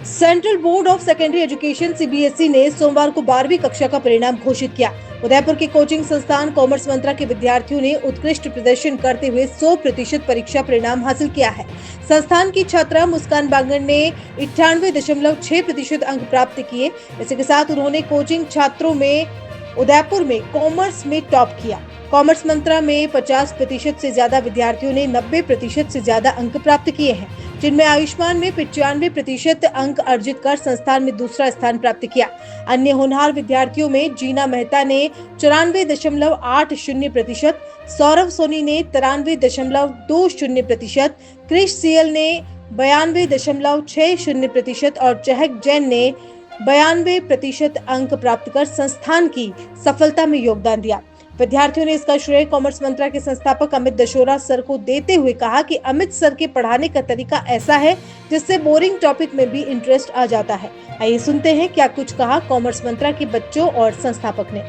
Central board of secondary education CBSE ने सोमवार को 12वीं कक्षा का परिणाम घोषित किया। उदयपुर के कोचिंग संस्थान कॉमर्स मंत्रा के विद्यार्थियों ने उत्कृष्ट प्रदर्शन करते हुए 100% परीक्षा परिणाम हासिल किया है। संस्थान की छात्रा मुस्कान बांगड़ ने 98.6% अंक प्राप्त किए। इसी के साथ उन्होंने कोचिंग छात्रों में उदयपुर में कॉमर्स में टॉप किया। कॉमर्स मंत्रा में 50% से ज्यादा विद्यार्थियों ने 90% से ज्यादा अंक प्राप्त किए हैं, जिनमें आयुष्मान में 95% अंक अर्जित कर संस्थान में दूसरा स्थान प्राप्त किया। अन्य होनहार विद्यार्थियों में जीना मेहता ने 94.80%, सौरभ सोनी ने 93.20%, क्रिश सीएल ने 92.60% और चहक जैन ने 92% अंक प्राप्त कर संस्थान की सफलता में योगदान दिया। विद्यार्थियों ने इसका श्रेय कॉमर्स मंत्रा के संस्थापक अमित दशोरा सर को देते हुए कहा कि अमित सर के पढ़ाने का तरीका ऐसा है जिससे बोरिंग टॉपिक में भी इंटरेस्ट आ जाता है। आइए सुनते हैं क्या कुछ कहा कॉमर्स मंत्रा के बच्चों और संस्थापक ने।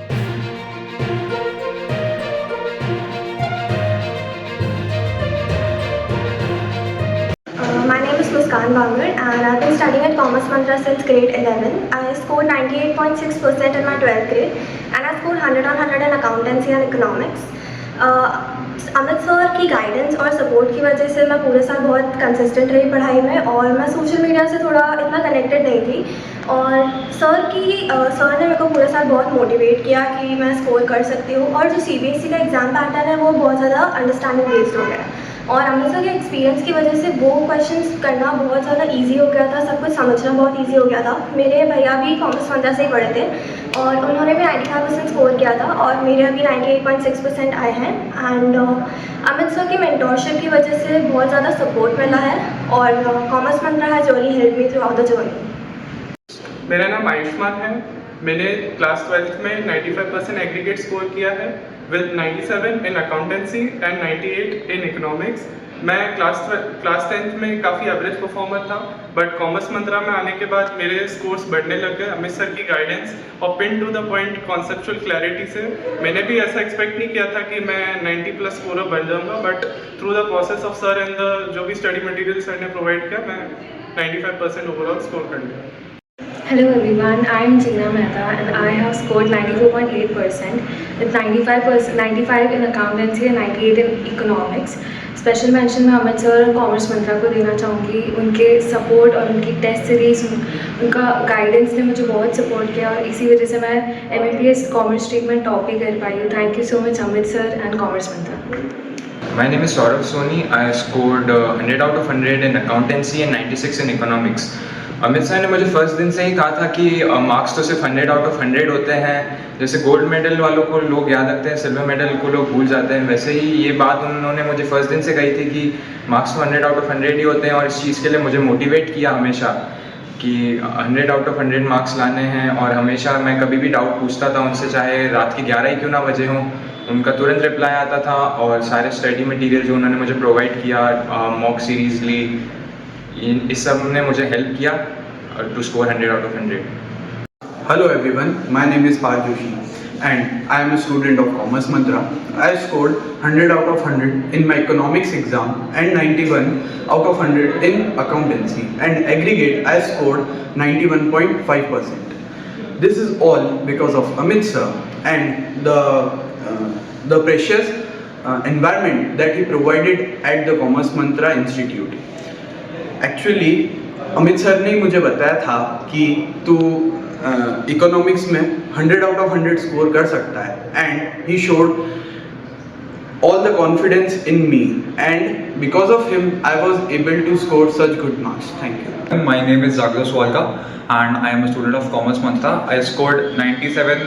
My name is Muskan Bangar and I've been studying at Commerce Mantra since grade 11. I scored 98.6% in my 12th grade and I scored 100 on 100 in accountancy and economics. Amit sir की गाइडेंस और support की वजह से मैं पूरे साल बहुत consistent रही पढ़ाई में और मैं सोशल मीडिया से थोड़ा इतना कनेक्टेड नहीं थी और सर ने मेरे को पूरे साल बहुत मोटिवेट किया कि मैं स्कोर कर सकती हूँ और जो सीबीएसई का एग्ज़ाम पैटर्न है वो बहुत ज़्यादा अंडरस्टैंडिंग बेस्ड हो गया है और अमित सर के एक्सपीरियंस की वजह से वो क्वेश्चंस करना बहुत ज़्यादा इजी हो गया था, सब कुछ समझना बहुत इजी हो गया था। मेरे भैया भी कॉमर्स मंत्रा से ही पढ़े थे और उन्होंने भी 95% स्कोर किया था और मेरे अभी 98.6% आए हैं एंड अमित सर की मेंटोरशिप की वजह से बहुत ज़्यादा सपोर्ट मिला है और commerce Mantra has really help me through out the journey. मेरा नाम आयुष्मान है। मैंने क्लास 12th में 95% एग्रीगेट स्कोर किया है with 97 in accountancy and 98 in economics. मैं क्लास 10th में काफ़ी एवरेज परफॉर्मर था बट कॉमर्स मंत्रा में आने के बाद मेरे स्कोर्स बढ़ने लग गए अमित सर की गाइडेंस और pin to the point conceptual clarity से। मैंने भी ऐसा एक्सपेक्ट नहीं किया था कि मैं 90+ स्कोरर बन जाऊँगा but through the process of sir and the जो भी स्टडी मटेरियल सर ने प्रोवाइड किया मैं 95% ओवरऑल स्कोर कर लिया। Hello everyone, I am Jeena Mehta and I have scored 94.8% with 95 in accountancy and 98 in economics. Special mention मैं Amit sir और commerce मंत्रा को देना चाहूँगी। उनके सपोर्ट और उनकी टेस्ट सीरीज़, उनका गाइडेंस ने मुझे बहुत सपोर्ट किया और इसी वजह से मैं MAPS कॉमर्स स्ट्रीम में टॉप ही कर पाई हूँ। Thank you so much Amit sir and commerce Mantra. My name is Saurabh Soni. I scored 100 out of 100 in accountancy and 96 in economics. Amit sir ने मुझे फर्स्ट दिन से ही कहा था कि मार्क्स तो सिर्फ 100 आउट ऑफ 100 होते हैं। जैसे गोल्ड मेडल वालों को लोग याद रखते हैं, सिल्वर मेडल को लोग भूल जाते हैं, वैसे ही ये बात उन्होंने मुझे फर्स्ट दिन से कही थी कि मार्क्स तो 100 आउट ऑफ 100 ही होते हैं और इस चीज़ के लिए मुझे मोटिवेट किया हमेशा कि 100 आउट ऑफ 100 मार्क्स लाने हैं। और हमेशा मैं कभी भी डाउट पूछता था उनसे, चाहे रात के 11 ही क्यों ना बजे हों, उनका तुरंत रिप्लाई आता था और सारे स्टडी मटेरियल जो उन्होंने मुझे प्रोवाइड किया, मॉक सीरीज ली, इस सब ने मुझे हेल्प किया to score 100 out of 100. Hello everyone, my name is Parth Joshi and I am a student of Commerce Mantra. I scored 100 out of 100 in my economics exam and 91 out of 100 in accountancy and aggregate I scored 91.5%. This is all because of Amit sir and the precious environment that he provided at the Commerce Mantra Institute. Actually Amit sir ने मुझे बताया था कि तू economics में 100 out of 100 score कर सकता है and he showed all the confidence in me and because of him I was able to score such good marks. Thank you. My name is Zagros Walka and I am a student of Commerce Mantra. I scored 97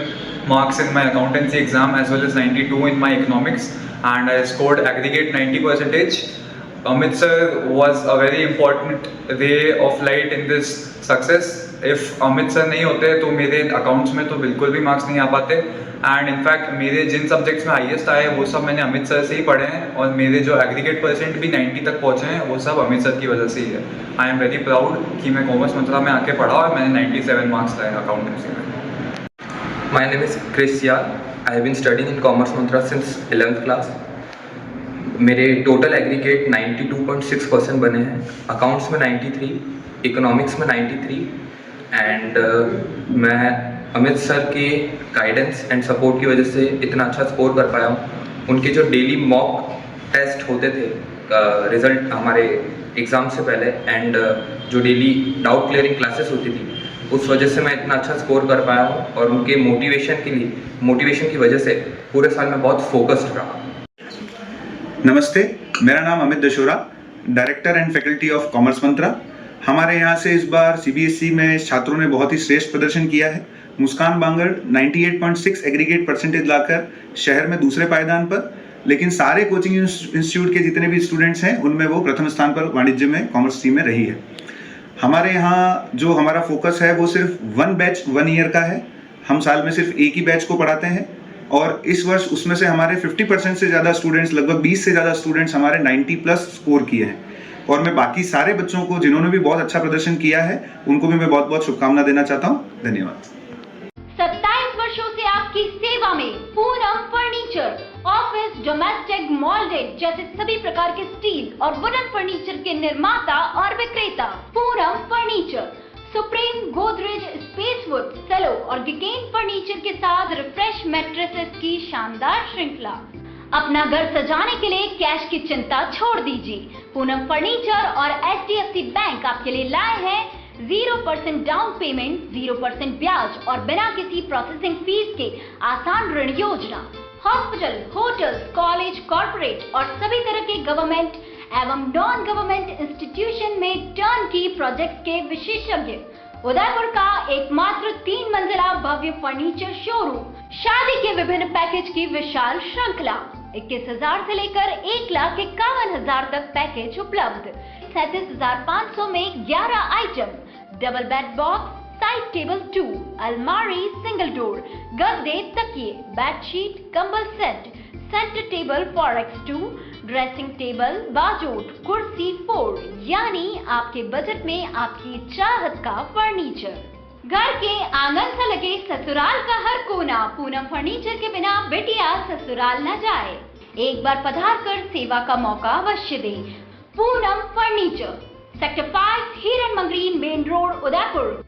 marks in my accountancy exam as well as 92 in my economics and I scored aggregate 90%. Amit sir was a very important ray of light in this success. If Amit sir नहीं होते तो मेरे accounts में तो बिल्कुल भी marks नहीं आ पाते एंड इनफैक्ट मेरे जिन सब्जेक्ट्स में हाईएस्ट आए वो सब मैंने अमित सर से ही पढ़े हैं और मेरे जो एग्रीगेट परसेंट भी 90 तक पहुँचे हैं वो सब अमित सर की वजह से ही है। आई एम वेरी प्राउड कि मैं कॉमर्स मंत्रा में आके पढ़ा और मैंने 97 मार्क्स लाए अकाउंटेंसी में। My name is Chris Yar. I have been studying in Commerce Mantra since 11th class. मेरे टोटल एग्रीगेट 92.6% बने हैं, अकाउंट्स में 93, इकोनॉमिक्स में 93 एंड मैं अमित सर के गाइडेंस एंड सपोर्ट की वजह से इतना अच्छा स्कोर कर पाया हूँ। उनके जो डेली मॉक टेस्ट होते थे रिजल्ट हमारे एग्ज़ाम से पहले एंड जो डेली डाउट क्लियरिंग क्लासेस होती थी, उस वजह से मैं इतना अच्छा स्कोर कर पाया हूँ और उनके मोटिवेशन की वजह से पूरे साल में बहुत फोकस्ड रहा। नमस्ते, मेरा नाम Amit Dashora, director and faculty of commerce Mantra. हमारे यहाँ से इस बार सीबीएसई में छात्रों ने बहुत ही श्रेष्ठ प्रदर्शन किया है। मुस्कान बांगड़ 98.6 एग्रीगेट परसेंटेज लाकर शहर में दूसरे पायदान पर, लेकिन सारे कोचिंग इंस्टीट्यूट के जितने भी स्टूडेंट्स हैं उनमें वो प्रथम स्थान पर वाणिज्य में कॉमर्स स्ट्रीम में रही है। हमारे यहाँ जो हमारा फोकस है वो सिर्फ 1 बैच 1 ईयर का है। हम साल में सिर्फ एक ही बैच को पढ़ाते हैं और इस वर्ष उसमें से हमारे 50% से ज़्यादा स्टूडेंट्स, लगभग 20 से ज़्यादा स्टूडेंट्स हमारे 90+ स्कोर किए हैं। और मैं बाकी सारे बच्चों को जिन्होंने भी बहुत अच्छा प्रदर्शन किया है उनको भी मैं बहुत बहुत शुभकामना देना चाहता हूँ। धन्यवाद। 27 वर्षों से आपकी सेवा में पूनम फर्नीचर, ऑफिस, डोमेस्टिक, मॉल्डेड जैसे सभी प्रकार के स्टील और वुडन फर्नीचर के निर्माता और विक्रेता। Poonam furniture Supreme, Godrej, Spacewood, Cello और गिगेन फर्नीचर के साथ रिफ्रेश मैट्रेसेस की शानदार श्रृंखला। अपना घर सजाने के लिए कैश की चिंता छोड़ दीजिए। पूनम फर्नीचर और HDFC बैंक आपके लिए लाए हैं 0% डाउन पेमेंट, 0% ब्याज और बिना किसी प्रोसेसिंग फीस के आसान ऋण योजना। हॉस्पिटल, होटल्स, कॉलेज, कॉर्पोरेट और सभी तरह के गवर्नमेंट एवं नॉन गवर्नमेंट इंस्टीट्यूशन में टर्न की प्रोजेक्ट के विशेषज्ञ। उदयपुर का एकमात्र 3 मंजिला भव्य फर्नीचर शोरूम। शादी के विभिन्न पैकेज की विशाल श्रृंखला। 21,000 से लेकर 1,51,000 तक पैकेज उपलब्ध। 37,500 में 11 item, double bed box, side table 2, अलमारी, सिंगल डोर, गद्दे, तकिए, बेडशीट, कंबल set, centre table 4x2, dressing table, बाजोट, कुर्सी 4, यानी आपके बजट में आपकी चाहत का फर्नीचर। घर के आंगन से लगे ससुराल का हर कोना। पूनम फर्नीचर के बिना बेटिया ससुराल न जाए। एक बार पधार कर सेवा का मौका अवश्य दे। पूनम फर्नीचर, सेक्टर 5, हिरन मंगरी, मेन रोड, उदयपुर।